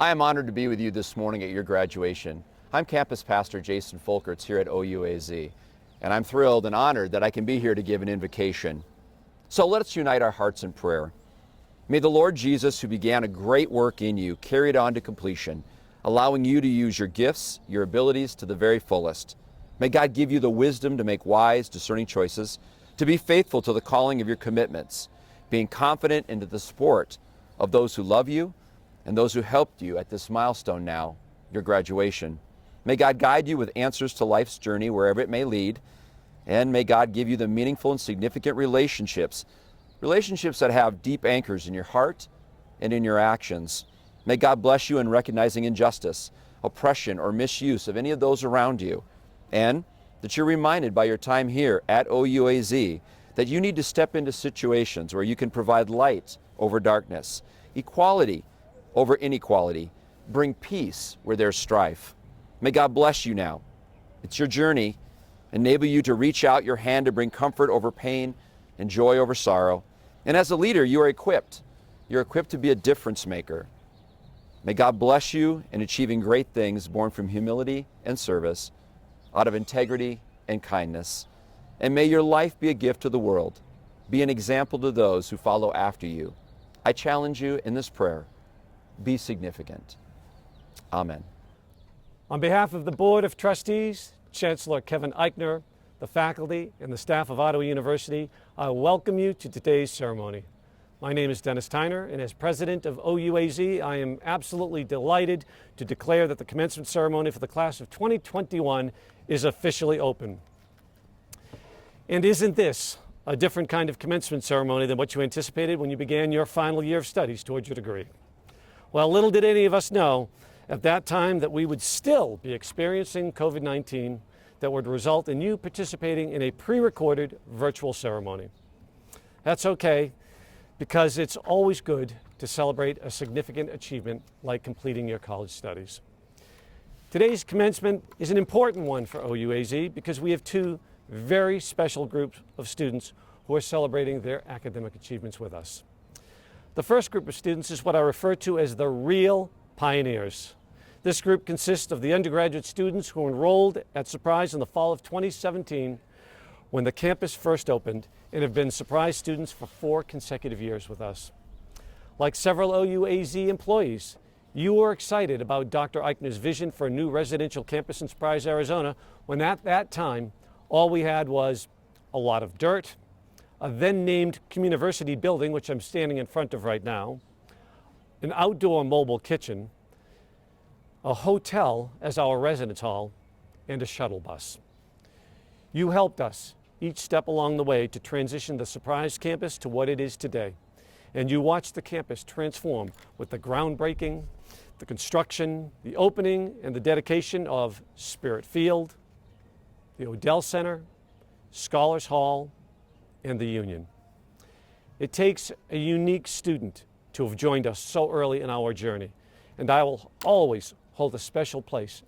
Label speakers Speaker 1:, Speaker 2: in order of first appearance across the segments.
Speaker 1: I am honored to be with you this morning at your graduation. I'm Campus Pastor Jason Folkerts here at OUAZ, and I'm thrilled and honored that I can be here to give an invocation. So let's unite our hearts in prayer. May the Lord Jesus, who began a great work in you, carry it on to completion, allowing you to use your gifts, your abilities to the very fullest. May God give you the wisdom to make wise, discerning choices, to be faithful to the calling of your commitments, being confident into the support of those who love you and those who helped you at this milestone now, your graduation. May God guide you with answers to life's journey wherever it may lead, and may God give you the meaningful and significant relationships that have deep anchors in your heart and in your actions. May God bless you in recognizing injustice, oppression, or misuse of any of those around you, and that you're reminded by your time here at OUAZ that you need to step into situations where you can provide light over darkness, equality over inequality, bring peace where there's strife. May God bless you now. It's your journey. Enable you to reach out your hand to bring comfort over pain and joy over sorrow. And as a leader, you are equipped. You're equipped to be a difference maker. May God bless you in achieving great things born from humility and service, out of integrity and kindness. And may your life be a gift to the world. Be an example to those who follow after you. I challenge you in this prayer. Be significant. Amen.
Speaker 2: On behalf of the Board of Trustees, Chancellor Kevin Eichner, the faculty, and the staff of Ottawa University, I welcome you to today's ceremony. My name is Dennis Tyner, and as president of OUAZ, I am absolutely delighted to declare that the commencement ceremony for the class of 2021 is officially open. And isn't this a different kind of commencement ceremony than what you anticipated when you began your final year of studies towards your degree? Well, little did any of us know at that time that we would still be experiencing COVID-19 that would result in you participating in a pre-recorded virtual ceremony. That's okay, because it's always good to celebrate a significant achievement like completing your college studies. Today's commencement is an important one for OUAZ because we have two very special groups of students who are celebrating their academic achievements with us. The first group of students is what I refer to as the real pioneers. This group consists of the undergraduate students who enrolled at Surprise in the fall of 2017 when the campus first opened and have been Surprise students for 4 consecutive years with us. Like several OUAZ employees, you were excited about Dr. Eichner's vision for a new residential campus in Surprise, Arizona, when at that time all we had was a lot of dirt, a then named Communiversity building, which I'm standing in front of right now, an outdoor mobile kitchen, a hotel as our residence hall, and a shuttle bus. You helped us each step along the way to transition the Surprise campus to what it is today. And you watched the campus transform with the groundbreaking, the construction, the opening, and the dedication of Spirit Field, the Odell Center, Scholars Hall, and the Union. It takes a unique student to have joined us so early in our journey, and I will always hold a special place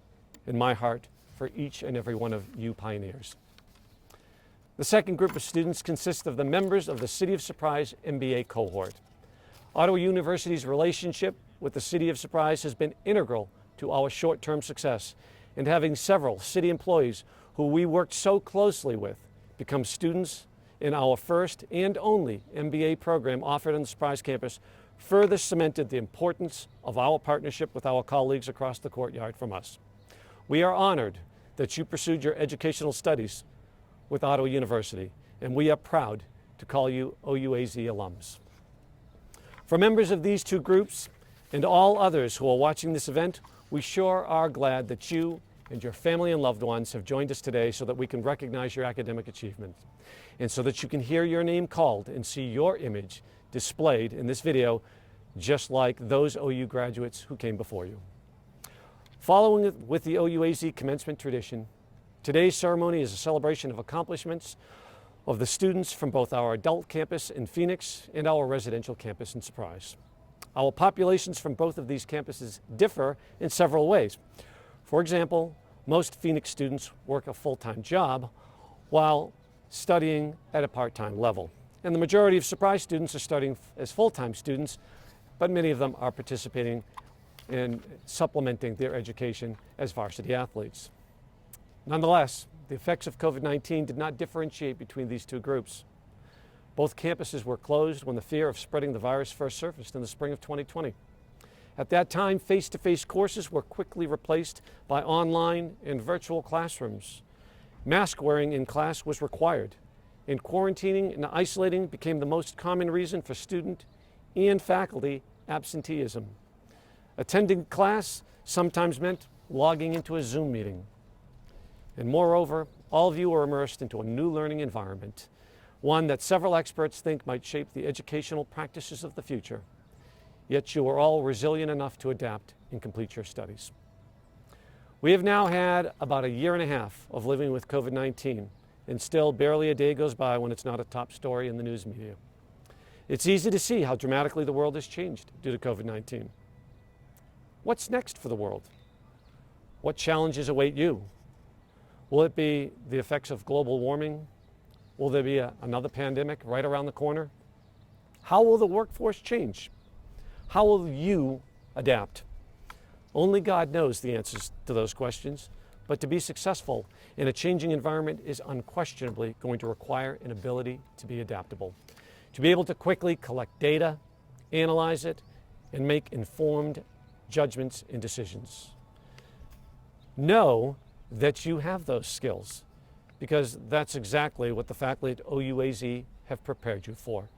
Speaker 2: in my heart for each and every one of you pioneers. The second group of students consists of the members of the City of Surprise MBA cohort. Ottawa University's relationship with the City of Surprise has been integral to our short-term success, and having several city employees who we worked so closely with become students in our first and only MBA program offered on the Surprise campus further cemented the importance of our partnership with our colleagues across the courtyard from us. We are honored that you pursued your educational studies with Ottawa University, and we are proud to call you OUAZ alums. For members of these two groups and all others who are watching this event, we sure are glad that you and your family and loved ones have joined us today so that we can recognize your academic achievement and so that you can hear your name called and see your image displayed in this video, just like those OU graduates who came before you. Following with the OUAZ commencement tradition, today's ceremony is a celebration of accomplishments of the students from both our adult campus in Phoenix and our residential campus in Surprise. Our populations from both of these campuses differ in several ways. For example, most Phoenix students work a full-time job while studying at a part-time level. And the majority of Surprise students are studying as full-time students, but many of them are participating and supplementing their education as varsity athletes. Nonetheless, the effects of COVID-19 did not differentiate between these two groups. Both campuses were closed when the fear of spreading the virus first surfaced in the spring of 2020. At that time, face-to-face courses were quickly replaced by online and virtual classrooms. Mask wearing in class was required, and quarantining and isolating became the most common reason for student and faculty absenteeism. Attending class sometimes meant logging into a Zoom meeting. And moreover, all of you are immersed into a new learning environment, one that several experts think might shape the educational practices of the future. Yet you are all resilient enough to adapt and complete your studies. We have now had about a year and a half of living with COVID-19, and still barely a day goes by when it's not a top story in the news media. It's easy to see how dramatically the world has changed due to COVID-19. What's next for the world? What challenges await you? Will it be the effects of global warming? Will there be another pandemic right around the corner? How will the workforce change? How will you adapt? Only God knows the answers to those questions, but to be successful in a changing environment is unquestionably going to require an ability to be adaptable, to be able to quickly collect data, analyze it, and make informed judgments and decisions. Know that you have those skills, because that's exactly what the faculty at OUAZ have prepared you for.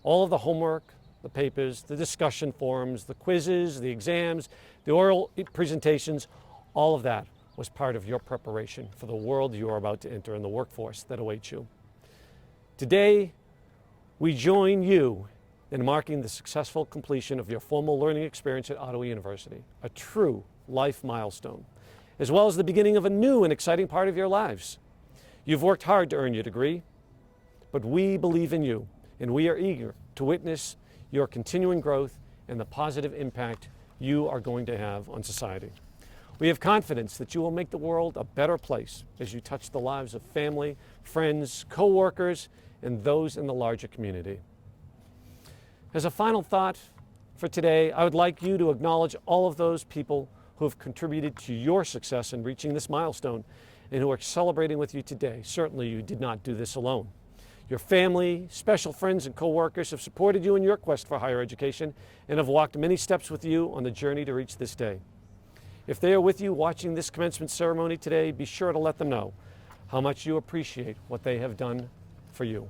Speaker 2: All of the homework, the papers, the discussion forums, the quizzes, the exams, the oral presentations, all of that was part of your preparation for the world you are about to enter and the workforce that awaits you. Today, we join you in marking the successful completion of your formal learning experience at Ottawa University, a true life milestone, as well as the beginning of a new and exciting part of your lives. You've worked hard to earn your degree, but we believe in you, and we are eager to witness your continuing growth and the positive impact you are going to have on society. We have confidence that you will make the world a better place as you touch the lives of family, friends, co-workers, and those in the larger community. As a final thought for today, I would like you to acknowledge all of those people who have contributed to your success in reaching this milestone and who are celebrating with you today. Certainly you did not do this alone. Your family, special friends, and co-workers have supported you in your quest for higher education and have walked many steps with you on the journey to reach this day. If they are with you watching this commencement ceremony today, be sure to let them know how much you appreciate what they have done for you.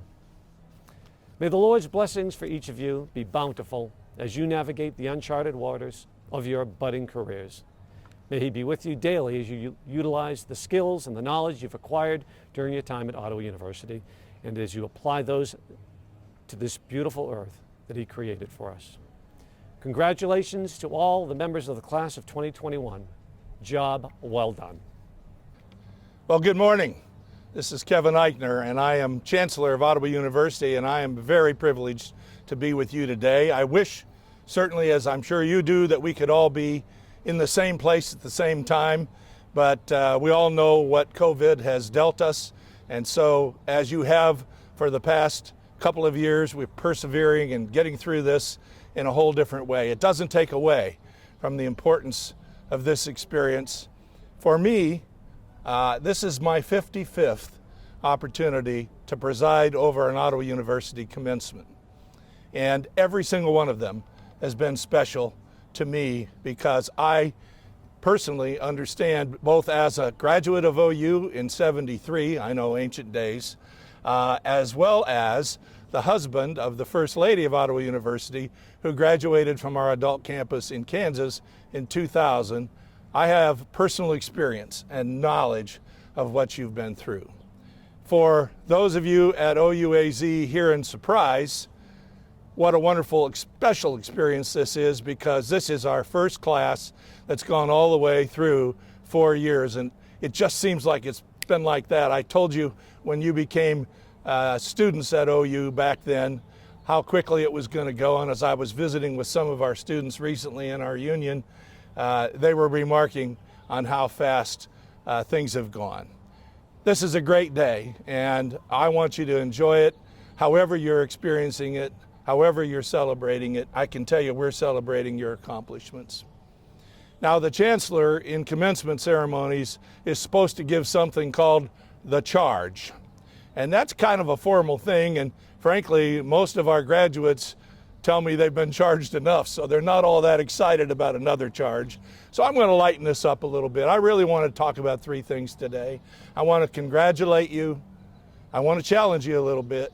Speaker 2: May the Lord's blessings for each of you be bountiful as you navigate the uncharted waters of your budding careers. May He be with you daily as you utilize the skills and the knowledge you've acquired during your time at Ottawa University, and as you apply those to this beautiful earth that He created for us. Congratulations to all the members of the class of 2021. Job well done.
Speaker 3: Well, good morning. This is Kevin Eichner, and I am Chancellor of Ottawa University, and I am very privileged to be with you today. I wish, certainly as I'm sure you do, that we could all be in the same place at the same time, but we all know what COVID has dealt us, and so as you have for the past couple of years, we're persevering and getting through this in a whole different way. It doesn't take away from the importance of this experience. For me, this is my 55th opportunity to preside over an Ottawa University commencement. And every single one of them has been special to me because I personally understand, both as a graduate of OU in '73, I know ancient days, as well as the husband of the First Lady of Ottawa University who graduated from our adult campus in Kansas in 2000. I have personal experience and knowledge of what you've been through. For those of you at OUAZ here in Surprise, what a wonderful, special experience this is, because this is our first class that's gone all the way through 4 years, and it just seems like it's been like that. I told you when you became students at OU back then how quickly it was going to go, and as I was visiting with some of our students recently in our union, they were remarking on how fast things have gone. This is a great day, and I want you to enjoy it however you're experiencing it, however you're celebrating it. I can tell you we're celebrating your accomplishments. Now, the Chancellor in commencement ceremonies is supposed to give something called the charge. And that's kind of a formal thing, and frankly, most of our graduates tell me they've been charged enough, so they're not all that excited about another charge. So I'm going to lighten this up a little bit. I really want to talk about three things today. I want to congratulate you, I want to challenge you a little bit,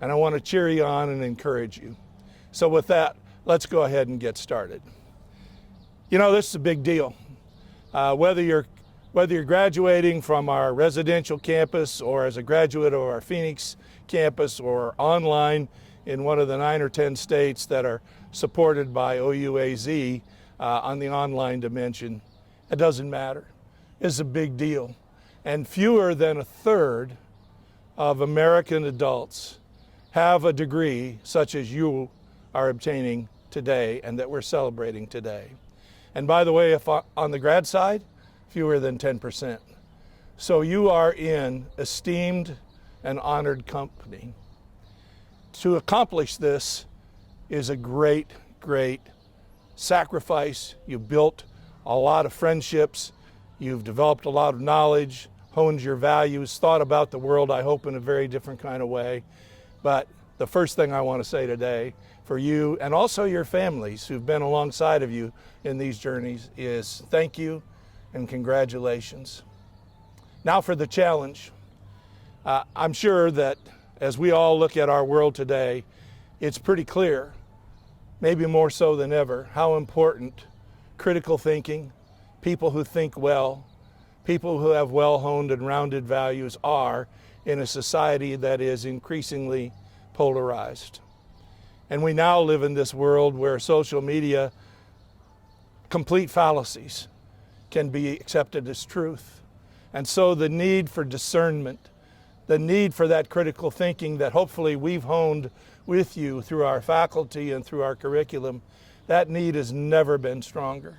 Speaker 3: and I want to cheer you on and encourage you. So with that, let's go ahead and get started. You know, this is a big deal. Whether you're graduating from our residential campus or as a graduate of our Phoenix campus or online in one of the 9 or 10 states that are supported by OUAZ on the online dimension, it doesn't matter. It's a big deal. And fewer than a third of American adults have a degree such as you are obtaining today and that we're celebrating today. And by the way, if on the grad side, fewer than 10%. So you are in esteemed and honored company. To accomplish this is a great, great sacrifice. You've built a lot of friendships. You've developed a lot of knowledge, honed your values, thought about the world, I hope, in a very different kind of way. But the first thing I want to say today for you and also your families who've been alongside of you in these journeys is thank you and congratulations. Now for the challenge. I'm sure that as we all look at our world today, it's pretty clear, maybe more so than ever, how important critical thinking, people who think well, people who have well-honed and rounded values are in a society that is increasingly polarized. And we now live in this world where social media, complete fallacies, can be accepted as truth. And so the need for discernment, the need for that critical thinking that hopefully we've honed with you through our faculty and through our curriculum, that need has never been stronger.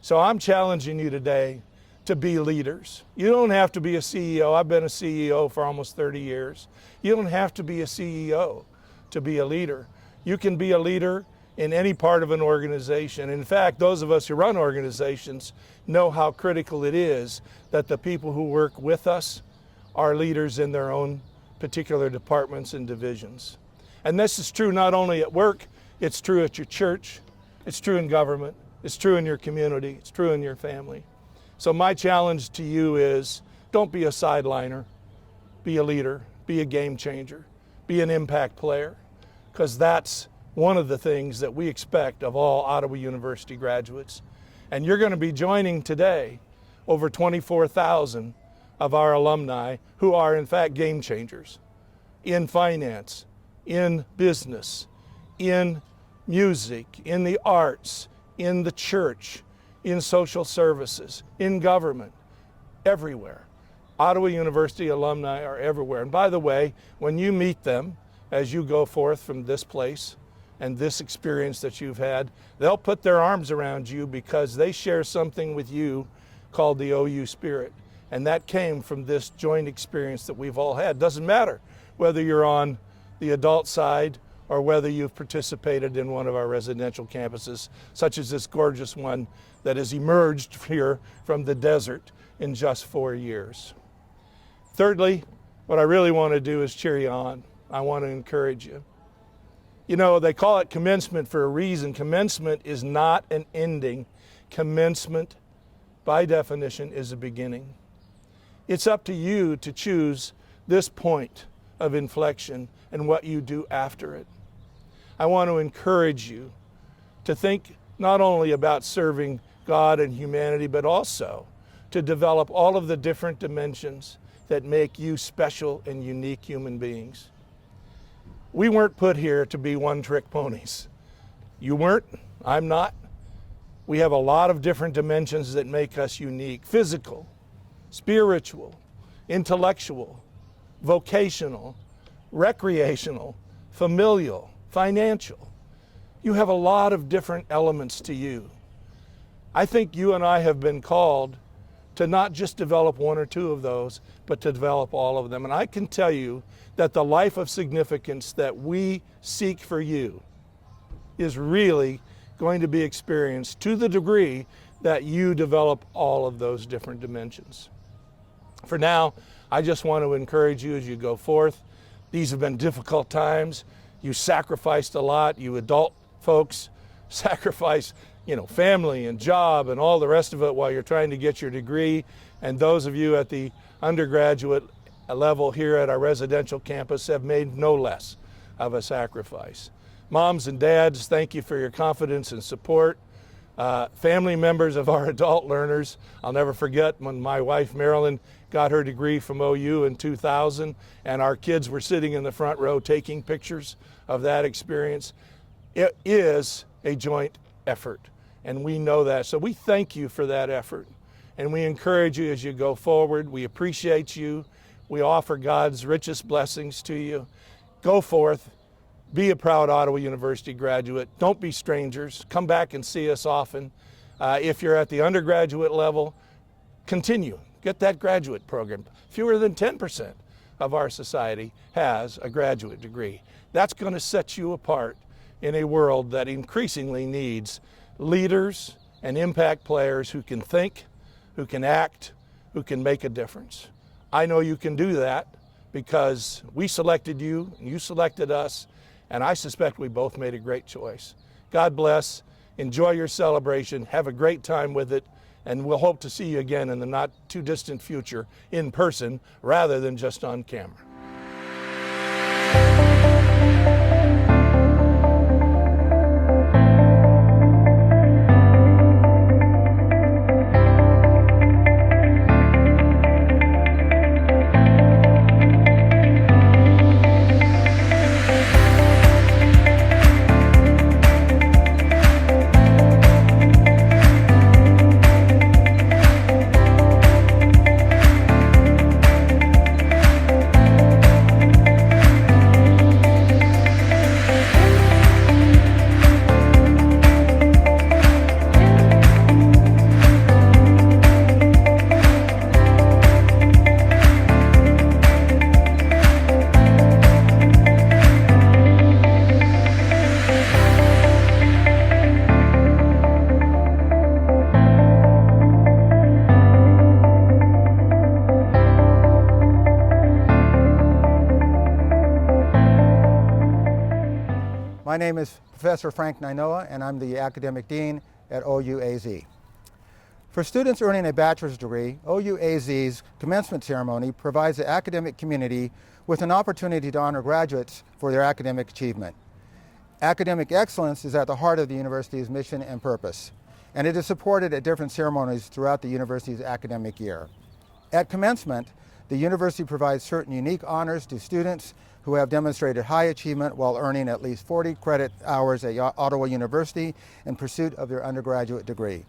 Speaker 3: So I'm challenging you today to be leaders. You don't have to be a CEO. I've been a CEO for almost 30 years. You don't have to be a CEO to be a leader. You can be a leader in any part of an organization. In fact, those of us who run organizations know how critical it is that the people who work with us are leaders in their own particular departments and divisions. And this is true not only at work, it's true at your church, it's true in government, it's true in your community, it's true in your family. So my challenge to you is don't be a sideliner, be a leader, be a game changer, be an impact player, because that's one of the things that we expect of all Ottawa University graduates. And you're going to be joining today over 24,000 of our alumni who are in fact game changers in finance, in business, in music, in the arts, in the church, in social services, in government, everywhere. Ottawa University alumni are everywhere. And by the way, when you meet them as you go forth from this place and this experience that you've had, they'll put their arms around you because they share something with you called the OU spirit. And that came from this joint experience that we've all had. Doesn't matter whether you're on the adult side or whether you've participated in one of our residential campuses, such as this gorgeous one that has emerged here from the desert in just 4 years. Thirdly, what I really want to do is cheer you on. I want to encourage you. You know, they call it commencement for a reason. Commencement is not an ending. Commencement, by definition, is a beginning. It's up to you to choose this point of inflection and what you do after it. I want to encourage you to think not only about serving God and humanity, but also to develop all of the different dimensions that make you special and unique human beings. We weren't put here to be one-trick ponies. You weren't, I'm not. We have a lot of different dimensions that make us unique: physical, spiritual, intellectual, vocational, recreational, familial, financial. You have a lot of different elements to you. I think you and I have been called to not just develop one or two of those, but to develop all of them. And I can tell you that the life of significance that we seek for you is really going to be experienced to the degree that you develop all of those different dimensions. For now, I just want to encourage you as you go forth. These have been difficult times. You sacrificed a lot. You adult folks sacrifice, family and job and all the rest of it while you're trying to get your degree. And those of you at the undergraduate level here at our residential campus have made no less of a sacrifice. Moms and dads, thank you for your confidence and support. Family members of our adult learners, I'll never forget when my wife Marilyn got her degree from OU in 2000 and our kids were sitting in the front row taking pictures of that experience. It is a joint effort, and we know that. So we thank you for that effort, and we encourage you as you go forward. We appreciate you. We offer God's richest blessings to you. Go forth. Be a proud Ottawa University graduate. Don't be strangers. Come back and see us often. If you're at the undergraduate level, continue. Get that graduate program. Fewer than 10% of our society has a graduate degree. That's going to set you apart in a world that increasingly needs leaders and impact players who can think, who can act, who can make a difference. I know you can do that because we selected you, and you selected us, and I suspect we both made a great choice. God bless. Enjoy your celebration. Have a great time with it, and we'll hope to see you again in the not too distant future in person rather than just on camera.
Speaker 4: My name is Professor Frank Nainoa, and I'm the Academic Dean at OUAZ. For students earning a bachelor's degree, OUAZ's commencement ceremony provides the academic community with an opportunity to honor graduates for their academic achievement. Academic excellence is at the heart of the university's mission and purpose, and it is supported at different ceremonies throughout the university's academic year. At commencement, the university provides certain unique honors to students who have demonstrated high achievement while earning at least 40 credit hours at Ottawa University in pursuit of their undergraduate degree.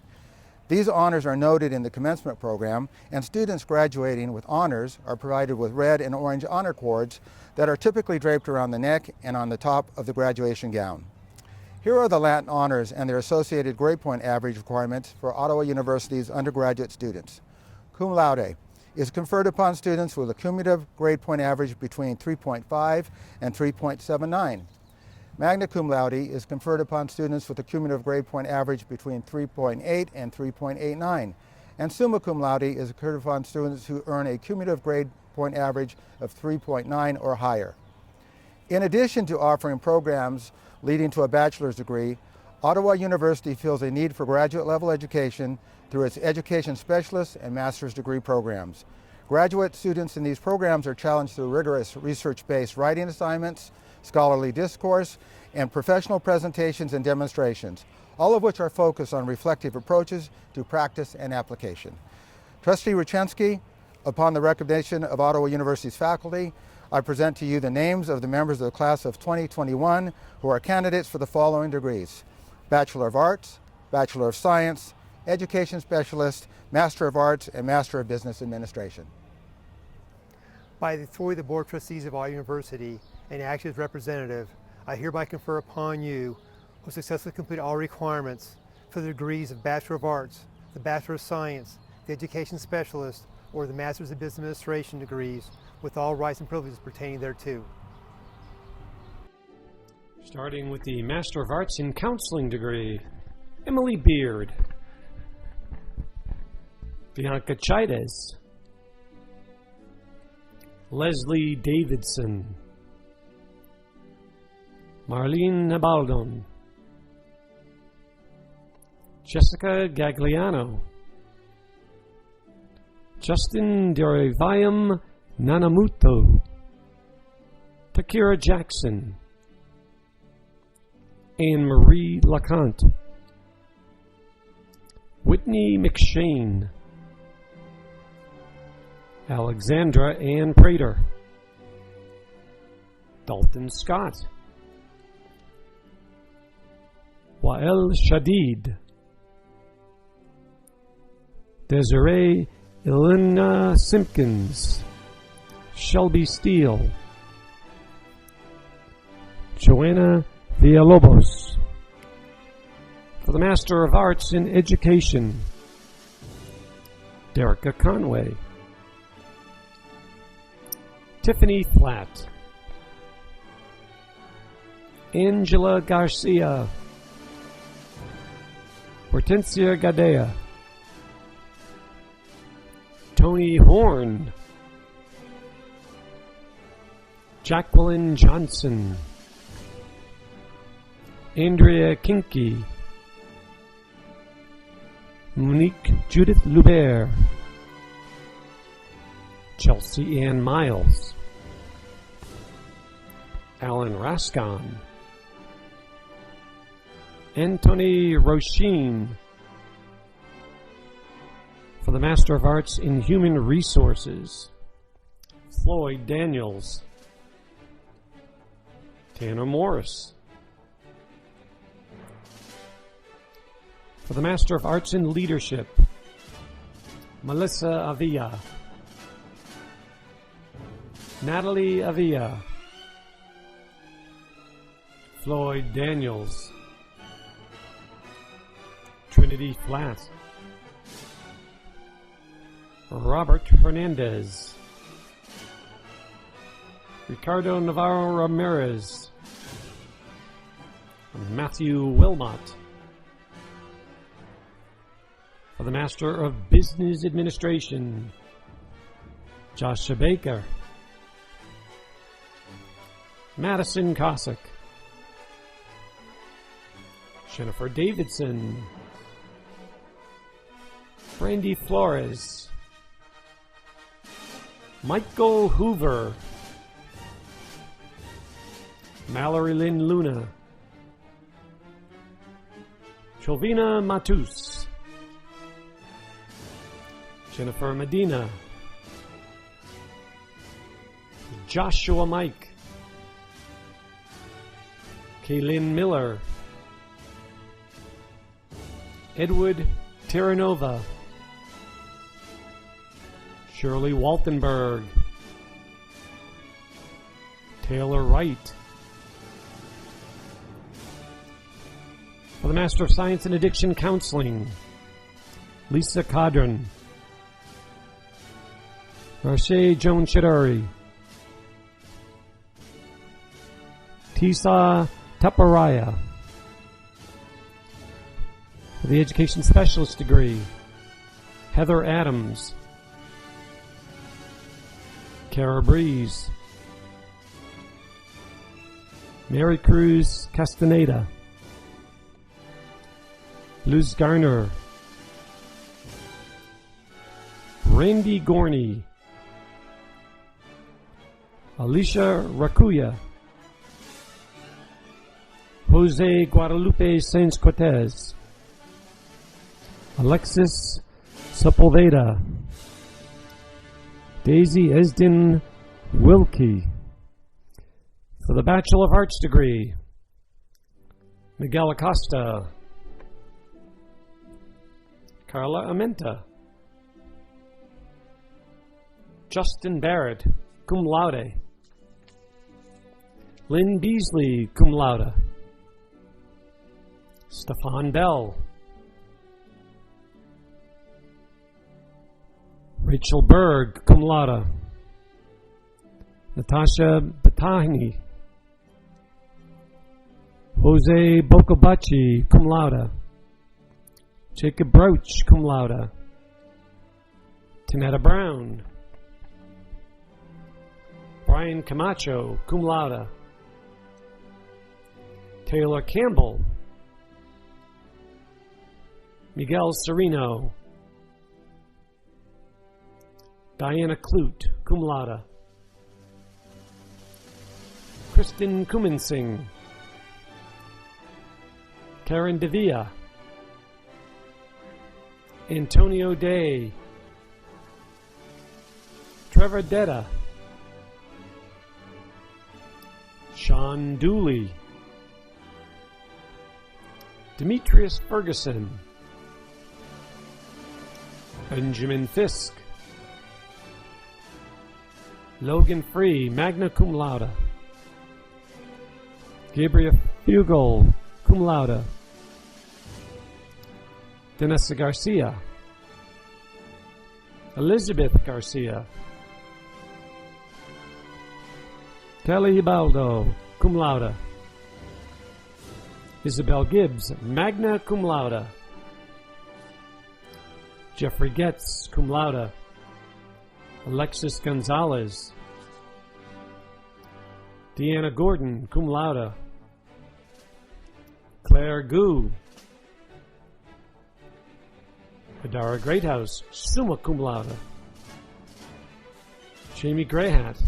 Speaker 4: These honors are noted in the commencement program, and students graduating with honors are provided with red and orange honor cords that are typically draped around the neck and on the top of the graduation gown. Here are the Latin honors and their associated grade point average requirements for Ottawa University's undergraduate students. Cum laude is conferred upon students with a cumulative grade point average between 3.5 and 3.79. Magna cum laude is conferred upon students with a cumulative grade point average between 3.8 and 3.89. And summa cum laude is conferred upon students who earn a cumulative grade point average of 3.9 or higher. In addition to offering programs leading to a bachelor's degree, Ottawa University feels a need for graduate level education through its education specialist and master's degree programs. Graduate students in these programs are challenged through rigorous research-based writing assignments, scholarly discourse, and professional presentations and demonstrations, all of which are focused on reflective approaches to practice and application. Trustee Ruchensky, upon the recommendation of Ottawa University's faculty, I present to you the names of the members of the class of 2021 who are candidates for the following degrees: Bachelor of Arts, Bachelor of Science, Education Specialist, Master of Arts, and Master of Business Administration.
Speaker 5: By the authority of the Board of Trustees of Ottawa University and acting as representative, I hereby confer upon you who successfully complete all requirements for the degrees of Bachelor of Arts, the Bachelor of Science, the Education Specialist, or the Masters of Business Administration degrees with all rights and privileges pertaining thereto.
Speaker 2: Starting with the Master of Arts in Counseling degree, Emily Beard. Bianca Chides, Leslie Davidson, Marlene Nabaldon, Jessica Gagliano, Justin Derivayam Nanamuto, Takira Jackson, Anne-Marie LaCante, Whitney McShane, Alexandra Ann Prater, Dalton Scott, Wael Shadid, Desiree Elena Simpkins, Shelby Steele, Joanna Villalobos. For the Master of Arts in Education, Derica Conway, Tiffany Flatt, Angela Garcia, Hortensia Gadea, Tony Horn, Jacqueline Johnson, Andrea Kinky, Monique Judith Lubert, Chelsea Ann Miles, Alan Rascon, Anthony Roisin. For the Master of Arts in Human Resources, Floyd Daniels, Tanner Morris. For the Master of Arts in Leadership, Melissa Avila, Natalie Avila, Floyd Daniels, Trinity Flatt, Robert Hernandez, Ricardo Navarro Ramirez, Matthew Wilmot. For the Master of Business Administration, Joshua Baker, Madison Cossack, Jennifer Davidson, Brandy Flores, Michael Hoover, Mallory Lynn Luna, Chovina Matus, Jennifer Medina, Joshua Mike, Kaylin Miller, Edward Terranova, Shirley Waltenberg, Taylor Wright. For the Master of Science in Addiction Counseling, Lisa Cadron, Rache Joan Chidori, Tisa Taparaya. For the Education Specialist degree, Heather Adams, Kara Breeze, Mary Cruz Castaneda, Luz Garner, Randy Gorney, Alicia Racuya, Jose Guadalupe Sainz Cortez, Alexis Sepulveda, Daisy Esdin Wilkie. For the Bachelor of Arts degree, Miguel Acosta, Carla Amenta, Justin Barrett, cum laude, Lynn Beasley, cum laude, Stefan Bell, Rachel Berg, cum laude, Natasha Batahni, Jose Bocobachi, cum laude, Jacob Broach, cum laude, Tanetta Brown. Brian Camacho, cum laude. Taylor Campbell. Miguel Sereno. Diana Clute, cum laude. Kristen Kuminsing. Karen Devia. Antonio Day. Trevor Detta. Sean Dooley. Demetrius Ferguson. Benjamin Fisk. Logan Free, magna cum laude. Gabriel Fugel, cum laude. Denessa Garcia. Elizabeth Garcia. Kelly Baldo, cum laude. Isabel Gibbs, magna cum laude. Jeffrey Getz, cum laude. Alexis Gonzalez. Deanna Gordon, cum laude. Claire Gu. Adara Greathouse, summa cum laude. Jamie Grayhat.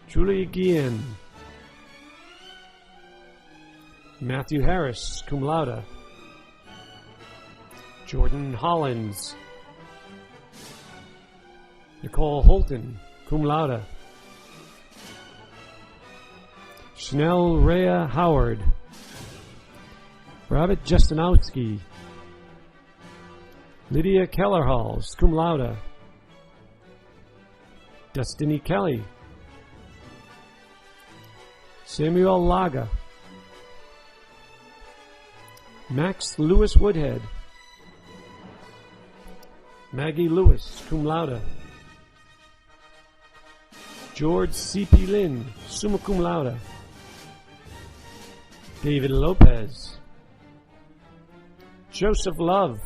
Speaker 2: Julia Guillen. Matthew Harris, cum laude. Jordan Hollins. Nicole Holton, cum laude. Chanel Rhea Howard. Robert Justinowski. Lydia Kellerhalls, cum laude. Destiny Kelly. Samuel Laga. Max Lewis Woodhead. Maggie Lewis, cum laude. George C.P. Lynn, summa cum laude. David Lopez. Joseph Love.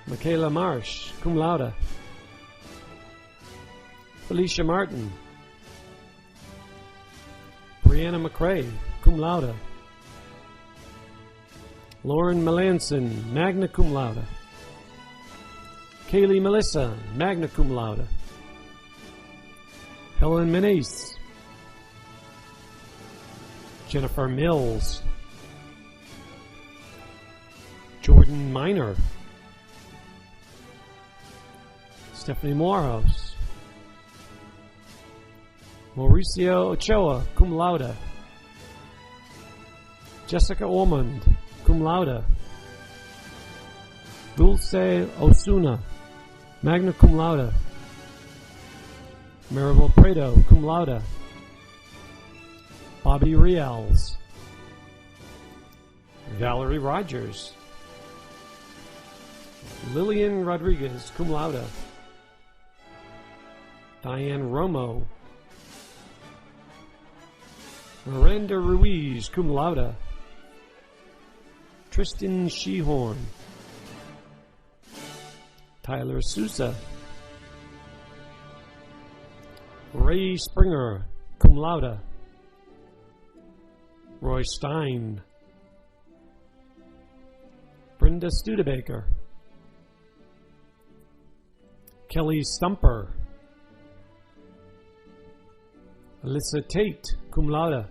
Speaker 2: Michaela Marsh, cum laude. Felicia Martin. Brianna McCrae, cum laude. Lauren Melanson, magna cum laude. Kaylee Melissa, magna cum laude. Helen Menace. Jennifer Mills. Jordan Miner. Stephanie Morehouse. Mauricio Ochoa, cum laude. Jessica Ormond, cum laude. Dulce Osuna, magna cum laude. Maribel Prado, cum laude. Bobby Rials. Valerie Rogers. Lillian Rodriguez, cum laude. Diane Romo. Miranda Ruiz, cum laude. Tristan Shehorn. Tyler Sousa. Ray Springer, cum laude. Roy Stein. Brenda Studebaker. Kelly Stumper. Alyssa Tate, cum laude.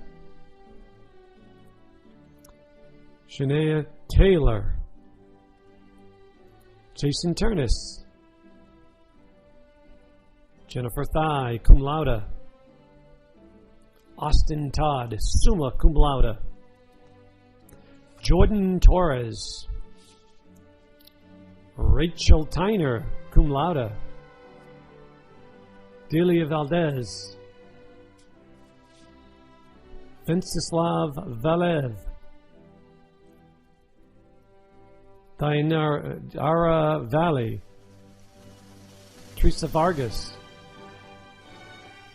Speaker 2: Shania Taylor. Jason Turnus. Jennifer Thigh, cum laude. Austin Todd, summa cum laude. Jordan Torres. Rachel Tyner, cum laude. Delia Valdez. Venceslav Valev. Diana Valley. Teresa Vargas.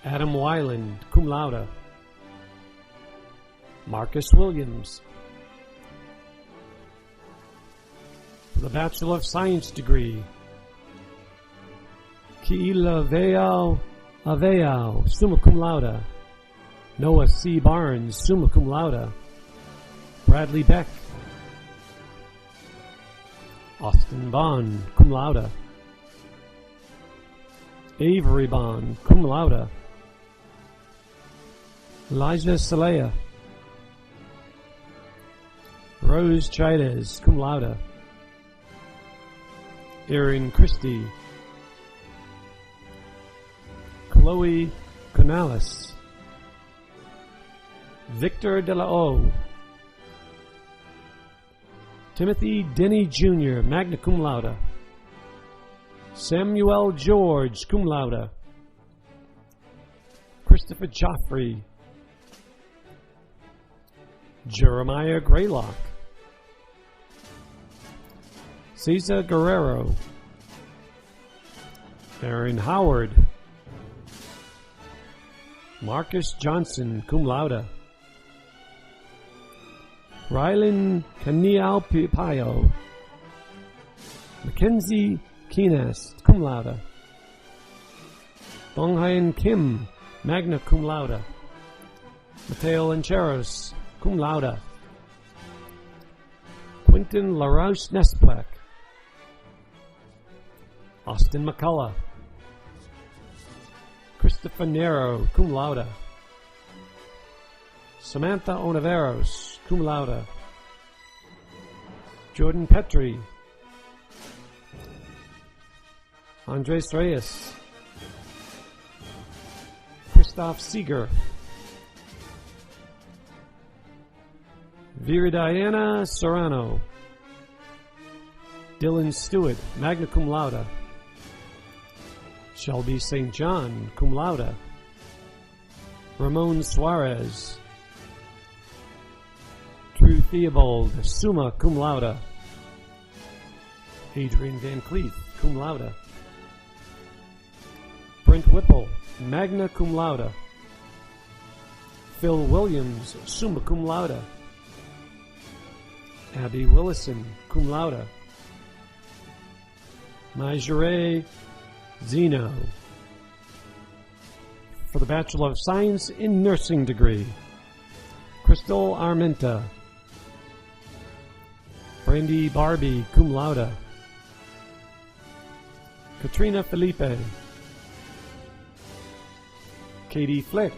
Speaker 2: Adam Weiland, cum laude. Marcus Williams. For the Bachelor of Science degree, Ki'ila Veao Aveao, summa cum laude. Noah C. Barnes, summa cum laude. Bradley Beck. Austin Bond, cum laude. Avery Bond, cum laude. Elijah Salea. Rose Chides, cum laude. Erin Christie. Chloe Canales. Victor De La O. Timothy Denny Jr., magna cum laude. Samuel George, cum laude. Christopher Joffrey. Jeremiah Graylock. Cesar Guerrero. Aaron Howard. Marcus Johnson, cum laude. Rylan Kaniao-Pipayo. Mackenzie Keenest, cum laude. Donghaen Kim, magna cum laude. Mateo Lancheros, cum laude. Quentin LaRouche Nesplek. Austin McCullough. Christopher Nero, cum laude. Samantha Onaveros, cum laude. Jordan Petrie. Andres Reyes. Christoph Seeger. Viridiana Serrano. Dylan Stewart, magna cum laude. Shelby St. John, cum laude. Ramon Suarez. Drew Theobald, summa cum laude. Adrian Van Cleef, cum laude. Brent Whipple, magna cum laude. Phil Williams, summa cum laude. Abby Willison, cum laude. Maijere Zeno. For the Bachelor of Science in Nursing degree, Crystal Armenta. Brandy Barbie, cum laude. Katrina Felipe. Katie Flick.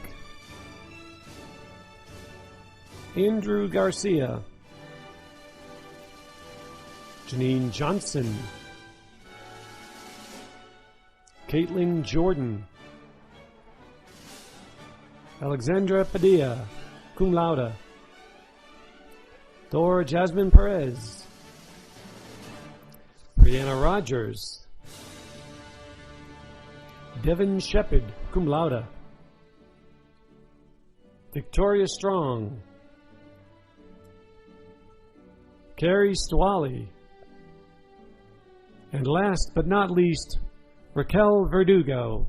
Speaker 2: Andrew Garcia. Janine Johnson. Caitlin Jordan. Alexandra Padilla, cum laude. Dora Jasmine Perez. Brianna Rogers. Devin Shepard, cum laude. Victoria Strong. Carrie Stwally. And last but not least, Raquel Verdugo.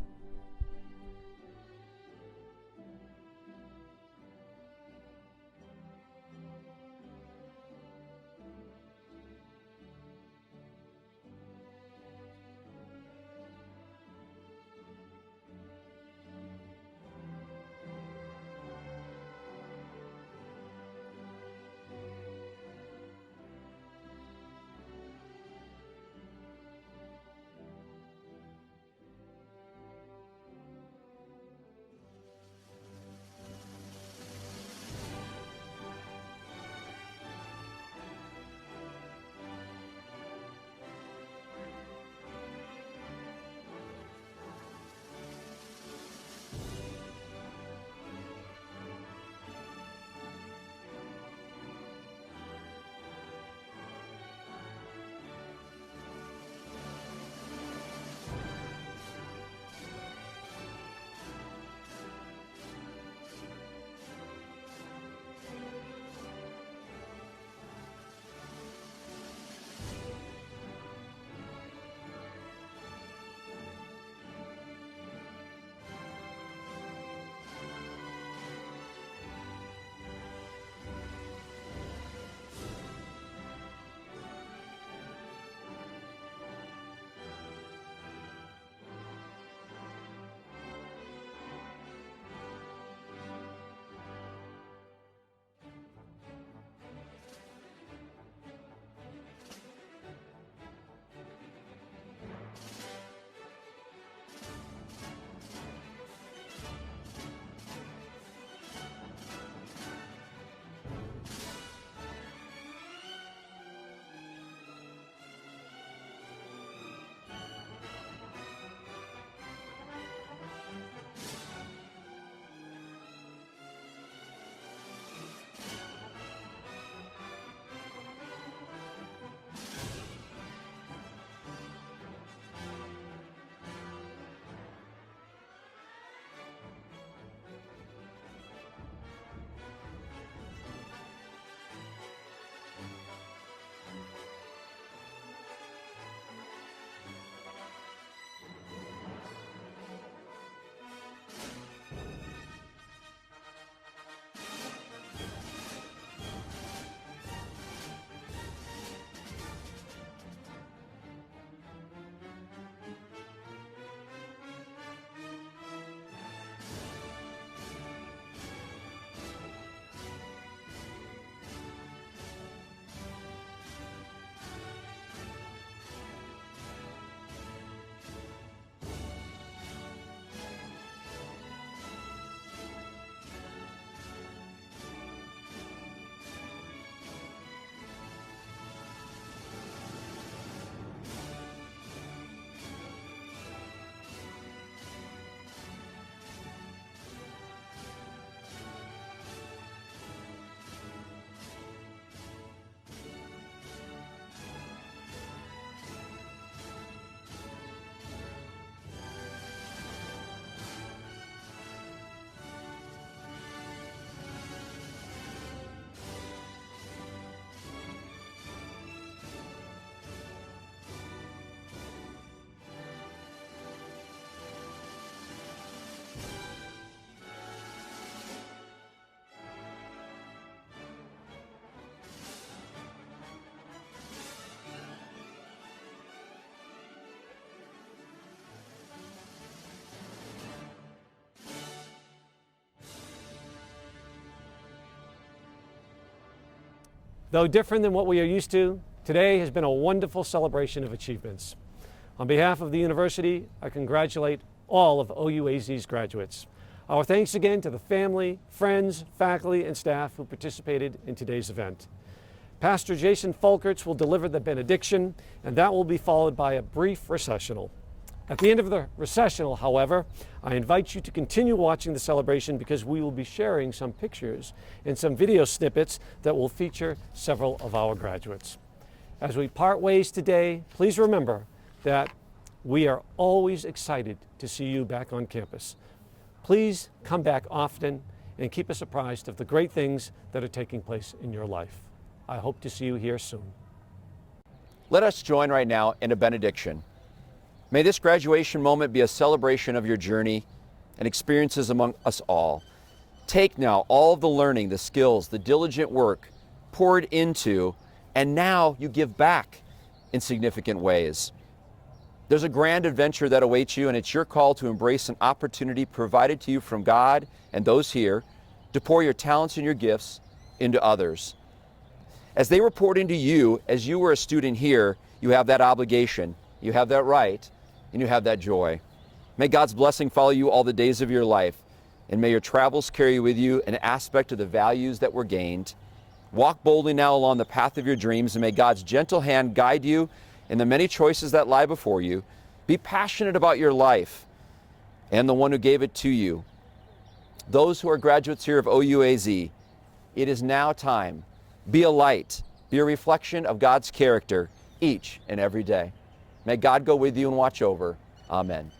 Speaker 2: Though different than what we are used to, today has been a wonderful celebration of achievements. On behalf of the university, I congratulate all of OUAZ's graduates. Our thanks again to the family, friends, faculty, and staff who participated in today's event. Pastor Jason Folkerts will deliver the benediction, and that will be followed by a brief recessional. At the end of the recessional, however, I invite you to continue watching the celebration because we will be sharing some pictures and some video snippets that will feature several of our graduates. As we part ways today, please remember that we are always excited to see you back on campus. Please come back often and keep us apprised of the great things that are taking place in your life. I hope to see you here soon.
Speaker 1: Let us join right now in a benediction. May this graduation moment be a celebration of your journey and experiences among us all. Take now all of the learning, the skills, the diligent work poured into, and now you give back in significant ways. There's a grand adventure that awaits you, and it's your call to embrace an opportunity provided to you from God and those here to pour your talents and your gifts into others. As they were poured into you, as you were a student here, you have that obligation, you have that right, and you have that joy. May God's blessing follow you all the days of your life, and may your travels carry with you an aspect of the values that were gained. Walk boldly now along the path of your dreams, and may God's gentle hand guide you in the many choices that lie before you. Be passionate about your life and the one who gave it to you. Those who are graduates here of OUAZ, it is now time. Be a light, be a reflection of God's character each and every day. May God go with you and watch over. Amen.